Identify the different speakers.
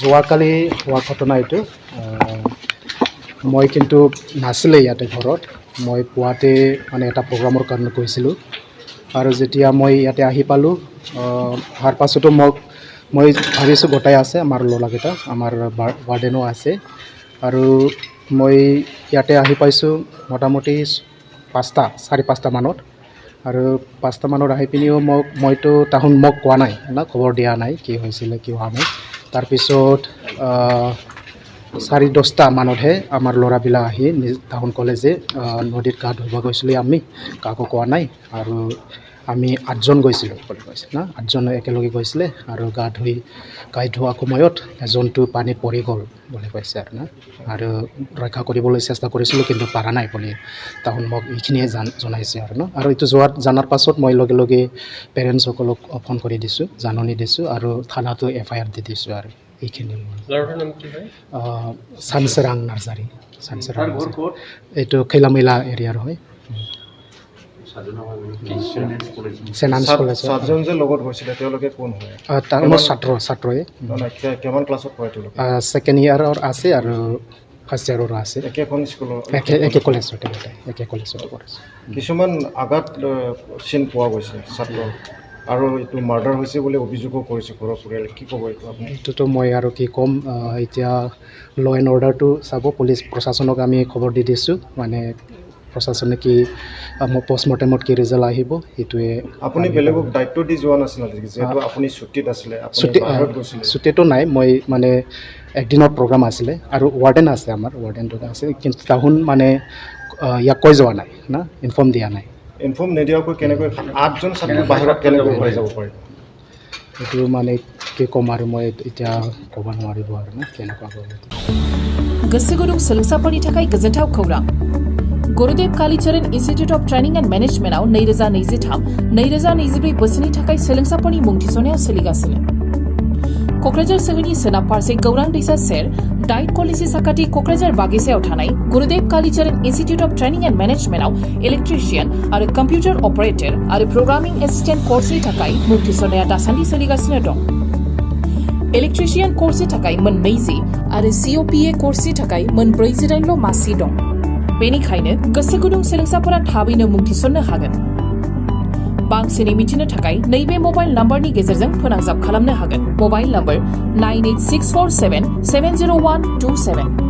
Speaker 1: যোৱাকালি হোৱা ঘটনা এইটো মই কিন্তু নাছিলে ইয়াতে ঘৰত মই পুৱাতে মানে এটা প্ৰগ্ৰামৰ কাৰণে গৈছিলোঁ আৰু যেতিয়া মই ইয়াতে আহি পালোঁ অহাৰ পাছতো মই ভাবিছোঁ গোটাই আছে আমাৰ ল'ৰাকেইটা আমাৰ ৱাৰ্ডেনো আছে আৰু মই ইয়াতে আহি পাইছোঁ মোটামুটি 5:30 মানত আৰু 5টা মানত আহি পিনিও মইতো তাহোন মোক কোৱা নাই না খবৰ দিয়া নাই কি হৈছিলে কি হোৱা নাই তাৰপিছত 10:30 মানতহে আমাৰ ল'ৰাবিলাক আহি তাহোন ক'লে যে নদীত গা ধুব গৈছিলোঁ আমি কাকো কোৱা নাই আৰু আমি 8জন গৈছিলোঁ বুলি কৈছে না 8জন একেলগে গৈছিলে আৰু গা ধোৱা সময়ত এজনটো পানীত পৰি গ'ল বুলি কৈছে আৰু না আৰু ৰক্ষা কৰিবলৈ চেষ্টা কৰিছিলোঁ কিন্তু পাৰা নাই বুলি তাহোন মোক এইখিনিয়ে জনাইছে আৰু ন আৰু এইটো জনাৰ পাছত মই লগে লগে পেৰেণ্টছসকলক ফোন কৰি দিছোঁ জাননী দিছোঁ আৰু থানাতো FIR দি দিছোঁ আৰু এইখিনি চানচেৰাং নাৰ্জাৰী এইটো খৈলামৈলা এৰিয়াৰ হয় ছেকেণ্ড ইয়াৰৰ আছে আৰু ফাৰ্ষ্ট ইয়াৰৰ আছে একে কলেজতে পঢ়িছে
Speaker 2: কিছুমান আঘাত চিন পোৱা গৈছে ছাত্ৰ আৰু এইটো মাৰ্ডাৰ হৈছে বুলি অভিযোগো কৰিছে ঘৰৰ পৰিয়ালে কি ক'ব এইটো আপুনি
Speaker 1: এইটোতো মই আৰু কি ক'ম এতিয়া ল এণ্ড অৰ্ডাৰটো চাব পুলিচ প্ৰশাসনক আমি খবৰ দি দিছোঁ মানে প্ৰশাসনে কি পষ্টমৰ্টেমত কি ৰিজাল্ট আহিব সেইটোৱে
Speaker 2: আপুনি বেলেগক দায়িত্ব দি যোৱা নাছিল যিহেতু আপুনি ছুটীত আছিলে
Speaker 1: ছুটীটো নাই মই মানে একদিনৰ প্ৰগ্ৰাম আছিলে আৰু ৱাৰ্ডেন আছে আমাৰ ৱাৰ্ডেনটো আছে কিন্তু তাহোন মানে ইয়াক কৈ যোৱা নাই না ইনফৰ্ম দিয়া নাই
Speaker 2: ইনফৰ্ম নিদিয়াকৈ কেনেকৈ 8জন ছাত্ৰ বাহিৰত কেনেকৈ ওলাই যাব পাৰিব
Speaker 1: এইটো মানে কি ক'ম আৰু মই এতিয়া ক'ব নোৱাৰিব আৰু না কেনেকুৱা হ'ব
Speaker 3: गोसो गुदुं सोलोंसाफोरनि थाखाय गोजोनथाव खौरां Gurudev Kalicharan institute of training and मेनेजमेन्टआव 2023-2024 बोसोरनि थाखाय सोलोंसाफोरनि मुं थिसननाया सोलिगासिनो क'क्राझार सोहोरनि सोनाब फारसे गौरां दैसा सेर डाइट कलेजनि साखाथि क'क्राझार बागिसायाव थानाय Gurudev Kalicharan institute of training and मेनेजमेन्टआव इलेक्ट्रिशियन आरो कम्पिउटार ऑपरेटर आरो प्रोग्रामिंग एसिस्टेंट कोर्सनि थाखाय मुं थिसननाया दासान्दि सोलिगासिनो दं इलेक्ट्रिशियन कोर्सनि थाखाय मोन 20 आरो COPA कोर्सनि थाखाय मोन 48ल' मासि दं बेनिखायनो गोसो गुदुं सोलोंसाफोरा थाबैनो मुं थिसननो हागोन बांसिनै मिथिनो थाखाय नैबे मबाइल नम्बरनि गेजेरजों फोनांजाब खालामनो हागोन मबाइल नम्बर 9864770127